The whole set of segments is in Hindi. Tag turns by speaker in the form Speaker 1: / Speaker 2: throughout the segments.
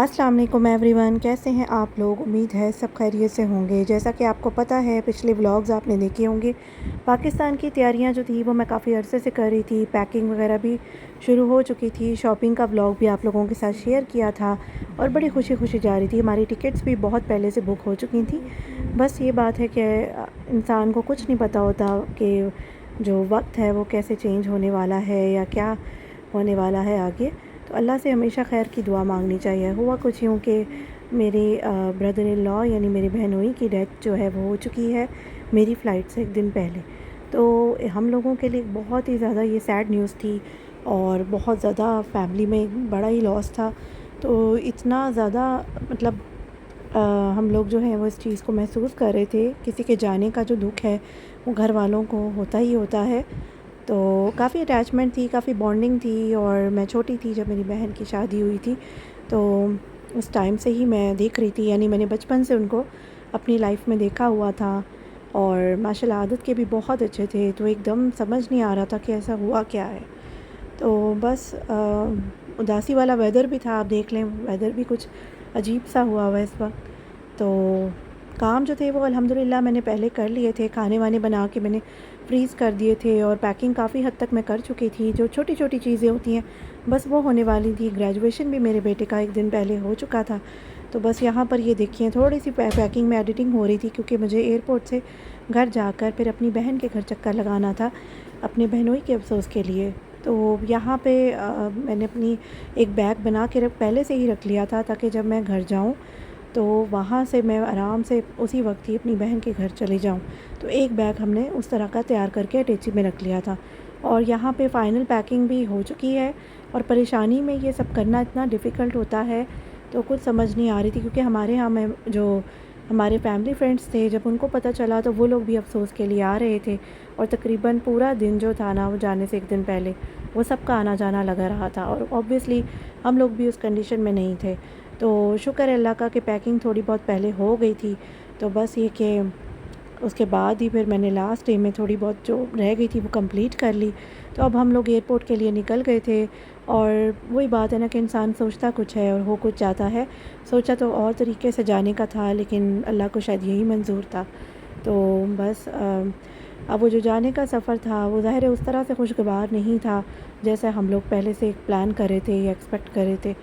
Speaker 1: अस्सलाम वालेकुम एवरीवन, कैसे हैं आप लोग। उम्मीद है सब खैरियत से होंगे। जैसा कि आपको पता है, पिछले व्लॉग्स आपने देखे होंगे। पाकिस्तान की तैयारियां जो थी वो मैं काफ़ी अरसे से कर रही थी। पैकिंग वगैरह भी शुरू हो चुकी थी। शॉपिंग का व्लॉग भी आप लोगों के साथ शेयर किया था और बड़ी खुशी खुशी जा रही थी। हमारी टिकट्स भी बहुत पहले से बुक हो चुकी थी। बस ये बात है कि इंसान को कुछ नहीं पता होता कि जो वक्त है वो कैसे चेंज होने वाला है या क्या होने वाला है आगे। तो अल्लाह से हमेशा खैर की दुआ मांगनी चाहिए। हुआ कुछ यूँ कि मेरे ब्रदर इन लॉ यानी मेरी बहनोई की डेथ जो है वो हो चुकी है मेरी फ़्लाइट से एक दिन पहले। तो हम लोगों के लिए बहुत ही ज़्यादा ये सैड न्यूज़ थी और बहुत ज़्यादा फैमिली में एक बड़ा ही लॉस था। तो इतना ज़्यादा मतलब हम लोग जो हैं वो इस चीज़ को महसूस कर रहे थे। किसी के जाने का जो दुःख है वो घर वालों को होता ही होता है। तो काफ़ी अटैचमेंट थी, काफ़ी बॉन्डिंग थी और मैं छोटी थी जब मेरी बहन की शादी हुई थी। तो उस टाइम से ही मैं देख रही थी, यानी मैंने बचपन से उनको अपनी लाइफ में देखा हुआ था और माशाल्लाह आदत के भी बहुत अच्छे थे। तो एकदम समझ नहीं आ रहा था कि ऐसा हुआ क्या है। तो बस उदासी वाला वेदर भी था, आप देख लें वेदर भी कुछ अजीब सा हुआ हुआ इस वक्त। तो काम जो थे वो अल्हम्दुलिल्लाह मैंने पहले कर लिए थे। खाने वाने बना के मैंने फ्रीज़ कर दिए थे और पैकिंग काफ़ी हद तक मैं कर चुकी थी। जो छोटी छोटी चीज़ें होती हैं बस वो होने वाली थी। ग्रेजुएशन भी मेरे बेटे का एक दिन पहले हो चुका था। तो बस यहाँ पर ये देखिए थोड़ी सी पैकिंग में एडिटिंग हो रही थी, क्योंकि मुझे एयरपोर्ट से घर जाकर फिर अपनी बहन के घर चक्कर लगाना था अपने बहनोई के अफसोस के लिए। तो यहाँ पे मैंने अपनी एक बैग बना के पहले से ही रख लिया था, ताकि जब मैं घर जाऊँ तो वहाँ से मैं आराम से उसी वक्त ही अपनी बहन के घर चली जाऊँ। तो एक बैग हमने उस तरह का तैयार करके अटैची में रख लिया था और यहाँ पे फ़ाइनल पैकिंग भी हो चुकी है। और परेशानी में ये सब करना इतना डिफ़िकल्ट होता है तो कुछ समझ नहीं आ रही थी, क्योंकि हमारे यहाँ में जो हमारे फैमिली फ्रेंड्स थे, जब उनको पता चला तो वो लोग भी अफ़सोस के लिए आ रहे थे और तकरीबन पूरा दिन जो था ना, वो जाने से एक दिन पहले वो सबका आना जाना लगा रहा था और ऑब्वियसली हम लोग भी उस कंडीशन में नहीं थे। तो शुक्र है अल्लाह का कि पैकिंग थोड़ी बहुत पहले हो गई थी। तो बस ये कि उसके बाद ही फिर मैंने लास्ट डे में थोड़ी बहुत जो रह गई थी वो कंप्लीट कर ली। तो अब हम लोग एयरपोर्ट के लिए निकल गए थे और वही बात है ना कि इंसान सोचता कुछ है और हो कुछ जाता है। सोचा तो और तरीके से जाने का था, लेकिन अल्लाह को शायद यही मंज़ूर था। तो बस अब वो जो जाने का सफ़र था वो ज़ाहिर है उस तरह से खुशगवार नहीं था जैसे हम लोग पहले से एक प्लान कर रहे थे या एक्सपेक्ट कर रहे थे।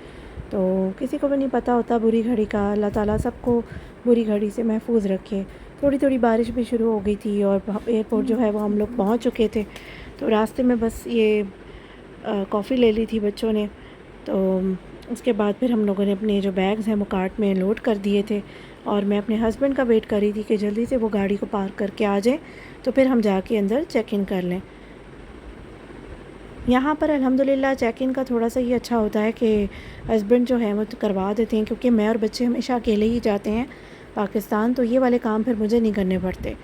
Speaker 1: तो किसी को भी नहीं पता होता बुरी घड़ी का। अल्लाह ताला सबको बुरी घड़ी से महफूज रखे। थोड़ी थोड़ी बारिश भी शुरू हो गई थी और एयरपोर्ट जो है वो हम लोग पहुंच चुके थे। तो रास्ते में बस ये कॉफ़ी ले ली थी बच्चों ने। तो उसके बाद फिर हम लोगों ने अपने जो बैग्स हैं वो कार्ट में लोड कर दिए थे और मैं अपने हस्बैंड का वेट कर रही थी कि जल्दी से वो गाड़ी को पार्क करके आ जाए तो फिर हम जाके अंदर चेक इन कर लें। यहाँ पर अल्हम्दुलिल्लाह चेक इन का थोड़ा सा ये अच्छा होता है कि हस्बैंड जो है वो तो करवा देते हैं, क्योंकि मैं और बच्चे हमेशा अकेले ही जाते हैं पाकिस्तान, तो ये वाले काम फिर मुझे नहीं करने पड़ते।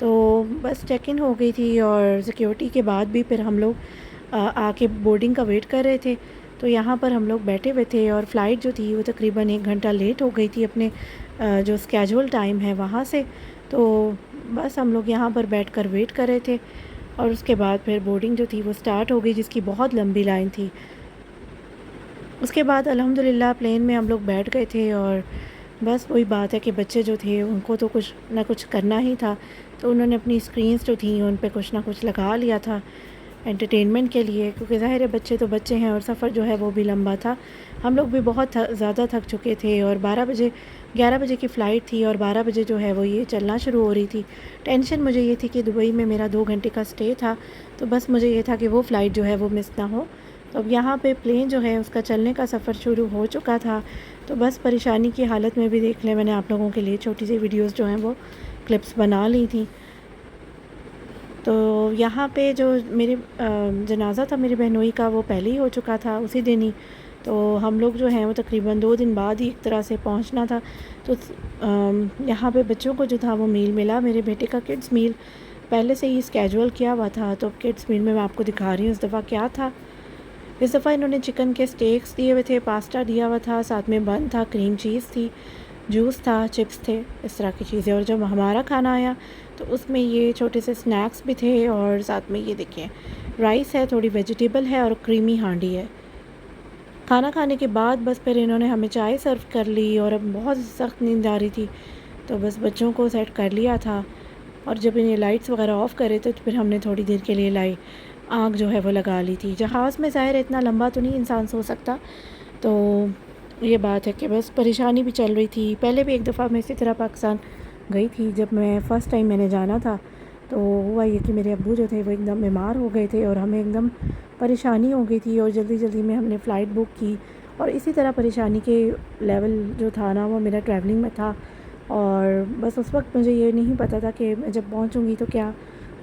Speaker 1: तो बस चेक इन हो गई थी और सिक्योरिटी के बाद भी फिर हम लोग आके बोर्डिंग का वेट कर रहे थे। तो यहाँ पर हम लोग बैठे हुए थे और फ़्लाइट जो थी वो तकरीबन 1 घंटा लेट हो गई थी अपने जो स्केजुअल टाइम है वहाँ से। तो बस हम लोग यहाँ पर बैठ कर वेट कर रहे थे और उसके बाद फिर बोर्डिंग जो थी वो स्टार्ट हो गई, जिसकी बहुत लंबी लाइन थी। उसके बाद अल्हम्दुलिल्लाह प्लेन में हम लोग बैठ गए थे और बस वही बात है कि बच्चे जो थे उनको तो कुछ ना कुछ करना ही था। तो उन्होंने अपनी स्क्रीन्स जो थी उन पे कुछ ना कुछ लगा लिया था एंटरटेनमेंट के लिए, क्योंकि ज़ाहिर है बच्चे तो बच्चे हैं और सफ़र जो है वो भी लंबा था। हम लोग भी बहुत ज़्यादा थक चुके थे और 11 बजे की फ़्लाइट थी और 12 बजे जो है वो ये चलना शुरू हो रही थी। टेंशन मुझे ये थी कि दुबई में मेरा 2 घंटे का स्टे था, तो बस मुझे ये था कि वो फ़्लाइट जो है वो मिस ना हो। तो अब यहाँ पे प्लेन जो है उसका चलने का सफ़र शुरू हो चुका था। तो बस परेशानी की हालत में भी देख लें, मैंने आप लोगों के लिए छोटी सी वीडियोस जो हैं वो क्लिप्स बना ली थी। तो यहाँ पे जो मेरे जनाज़ा था मेरी बहनोई का वो पहले ही हो चुका था उसी दिन ही। तो हम लोग जो हैं वो तकरीबन 2 दिन बाद ही एक तरह से पहुँचना था। तो यहाँ पे बच्चों को जो था वो मील मिला। मेरे बेटे का किड्स मील पहले से ही स्केजुअल किया हुआ था। तो किड्स मील में मैं आपको दिखा रही हूँ इस दफ़ा क्या था। इस दफ़ा इन्होंने चिकन के स्टेक्स दिए हुए थे, पास्ता दिया हुआ था, साथ में बन था, क्रीम चीज़ थी, जूस था, चिप्स थे, इस तरह की चीज़ें। और जब हमारा खाना आया तो उसमें ये छोटे से स्नैक्स भी थे और साथ में ये देखिए राइस है, थोड़ी वेजिटेबल है और क्रीमी हांडी है। खाना खाने के बाद बस फिर इन्होंने हमें चाय सर्व कर ली और अब बहुत सख्त नींद आ रही थी, तो बस बच्चों को सेट कर लिया था। और जब इन्हें लाइट्स वगैरह ऑफ़ करे तो फिर हमने थोड़ी देर के लिए आग जो है वो लगा ली थी। जहाज़ में ज़ाहिर है इतना लंबा तो नहीं इंसान सो सकता, तो ये बात है कि बस परेशानी भी चल रही थी। पहले भी एक दफ़ा मैं इसी तरह पाकिस्तान गई थी, जब मैं फ़र्स्ट टाइम मैंने जाना था, तो हुआ ये कि मेरे अब्बू जो थे वो एकदम बीमार हो गए थे और हमें एकदम परेशानी हो गई थी और जल्दी जल्दी में हमने फ़्लाइट बुक की। और इसी तरह परेशानी के लेवल जो था ना वो मेरा ट्रैवलिंग में था। और बस उस वक्त मुझे ये नहीं पता था कि मैं जब पहुंचूंगी तो क्या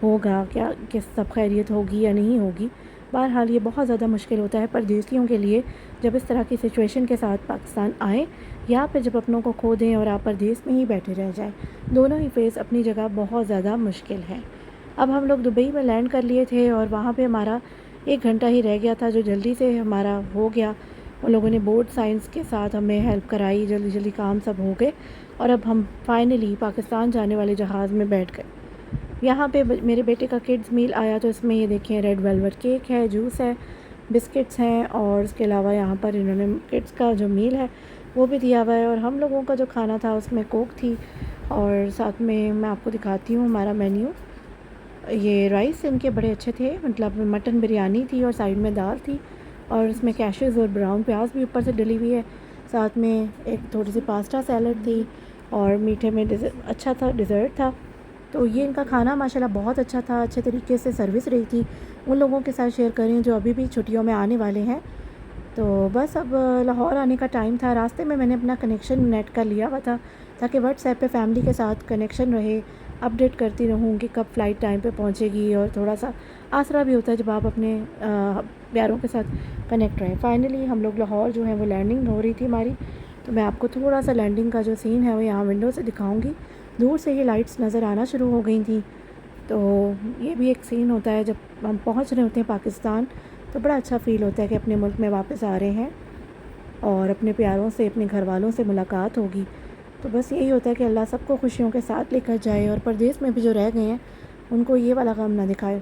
Speaker 1: होगा, क्या किस सब खैरियत होगी या नहीं होगी। बहरहाल ये बहुत ज़्यादा मुश्किल होता है परदेसियों के लिए जब इस तरह की सिचुएशन के साथ पाकिस्तान आए, या फिर जब अपनों को खो दें और आप परदेस में ही बैठे रह जाएं। दोनों ही फेज़ अपनी जगह बहुत ज़्यादा मुश्किल है। अब हम लोग दुबई में लैंड कर लिए थे और वहाँ पे हमारा 1 घंटा ही रह गया था, जो जल्दी से हमारा हो गया। उन लोगों ने बोर्ड साइंस के साथ हमें हेल्प कराई, जल्दी जल्दी काम सब हो गए और अब हम फाइनली पाकिस्तान जाने वाले जहाज़ में बैठ गए। यहाँ पे मेरे बेटे का किड्स मील आया, तो इसमें ये देखें रेड वेलवेट केक है, जूस है, बिस्किट्स हैं और उसके अलावा यहाँ पर इन्होंने किड्स का जो मील है वो भी दिया हुआ है। और हम लोगों का जो खाना था उसमें कोक थी और साथ में मैं आपको दिखाती हूँ हमारा मेन्यू। ये राइस इनके बड़े अच्छे थे, मतलब मटन बिरयानी थी और साइड में दाल थी और इसमें कैशेज़ और ब्राउन प्याज भी ऊपर से डली हुई है। साथ में एक थोड़ी सी पास्ता सैलड थी और मीठे में अच्छा था, डिज़र्ट था। तो ये इनका खाना माशाल्लाह बहुत अच्छा था, अच्छे तरीके से सर्विस रही थी। उन लोगों के साथ शेयर कर रही हूँ जो अभी भी छुट्टियों में आने वाले हैं। तो बस अब लाहौर आने का टाइम था। रास्ते में मैंने अपना कनेक्शन नेट का लिया हुआ था ताकि व्हाट्सएप पे फैमिली के साथ कनेक्शन रहे, अपडेट करती रहूँ कि कब फ़्लाइट टाइम पे पहुँचेगी और थोड़ा सा आसरा भी होता है जब आप अपने प्यारों के साथ कनेक्ट रहें। फ़ाइनली हम लोग लाहौर जो है वो लैंडिंग हो रही थी हमारी, तो मैं आपको थोड़ा सा लैंडिंग का जो सीन है वो यहाँ विंडो से दिखाऊँगी। दूर से ही लाइट्स नज़र आना शुरू हो गई थी। तो ये भी एक सीन होता है जब हम पहुँच रहे होते हैं पाकिस्तान, तो बड़ा अच्छा फ़ील होता है कि अपने मुल्क में वापस आ रहे हैं और अपने प्यारों से, अपने घर वालों से मुलाकात होगी। तो बस यही होता है कि अल्लाह सबको खुशियों के साथ लेकर जाए और परदेस में भी जो रह गए हैं उनको ये वाला गम ना दिखाए।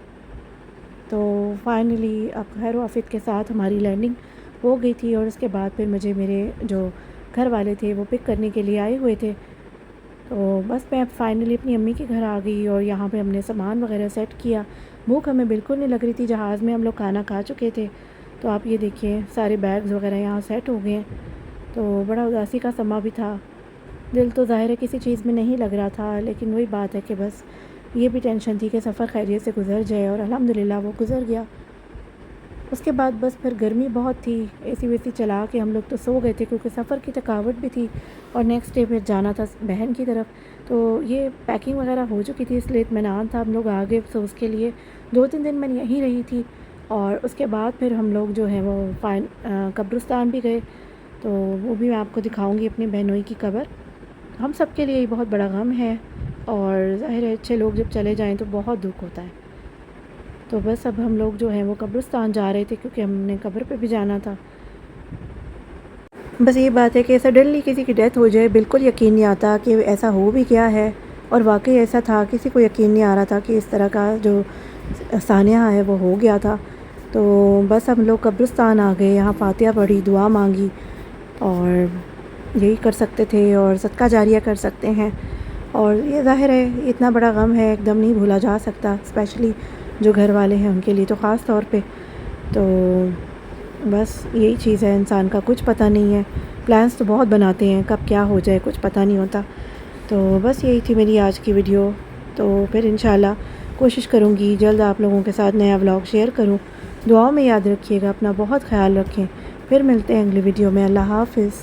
Speaker 1: तो फाइनली अब खैर आफियत के साथ हमारी लैंडिंग हो गई थी और उसके बाद फिर मुझे मेरे जो घर वाले थे वो पिक करने के लिए आए हुए थे। तो बस मैं फाइनली अपनी अम्मी के घर आ गई और यहाँ पे हमने सामान वगैरह सेट किया। भूख हमें बिल्कुल नहीं लग रही थी, जहाज़ में हम लोग खाना खा चुके थे। तो आप ये देखिए सारे बैग्स वगैरह यहाँ सेट हो गए हैं। तो बड़ा उदासी का समा भी था, दिल तो ज़ाहिर है किसी चीज़ में नहीं लग रहा था, लेकिन वही बात है कि बस ये भी टेंशन थी कि सफ़र खैरियत से गुज़र जाए और अल्हम्दुलिल्लाह वो गुज़र गया। उसके बाद बस फिर गर्मी बहुत थी, एसी वेसी चला के हम लोग तो सो गए थे क्योंकि सफ़र की थकावट भी थी और नेक्स्ट डे फिर जाना था बहन की तरफ। तो ये पैकिंग वगैरह हो चुकी थी, इसलिए इत्मीनान था, हम लोग आ गए। तो उसके लिए 2-3 दिन मैं यहीं रही थी और उसके बाद फिर हम लोग जो है वो कब्रिस्तान भी गए। तो वो भी मैं आपको दिखाऊँगी अपनी बहनोई की कब्र। हम सब के लिए ये बहुत बड़ा गम है और ज़ाहिर है अच्छे लोग जब चले जाएँ तो बहुत दुख होता है। तो बस अब हम लोग जो हैं वो कब्रिस्तान जा रहे थे क्योंकि हमने कब्र पे भी जाना था। बस ये बात है कि सडनली किसी की डेथ हो जाए बिल्कुल यकीन नहीं आता कि ऐसा हो भी गया है, और वाकई ऐसा था, किसी को यकीन नहीं आ रहा था कि इस तरह का जो सानिया है वो हो गया था। तो बस हम लोग कब्रिस्तान आ गए, यहाँ फातिहा पढ़ी, दुआ मांगी और यही कर सकते थे और सदका जारिया कर सकते हैं। और ये ज़ाहिर है इतना बड़ा गम है, एकदम नहीं भूला जा सकता, स्पेशली जो घर वाले हैं उनके लिए तो ख़ास तौर पे। तो बस यही चीज़ है, इंसान का कुछ पता नहीं है, प्लान्स तो बहुत बनाते हैं, कब क्या हो जाए कुछ पता नहीं होता। तो बस यही थी मेरी आज की वीडियो। तो फिर इंशाल्लाह कोशिश करूँगी जल्द आप लोगों के साथ नया व्लॉग शेयर करूँ। दुआओं में याद रखिएगा, अपना बहुत ख्याल रखें। फिर मिलते हैं अगली वीडियो में। अल्लाह हाफ़िज़।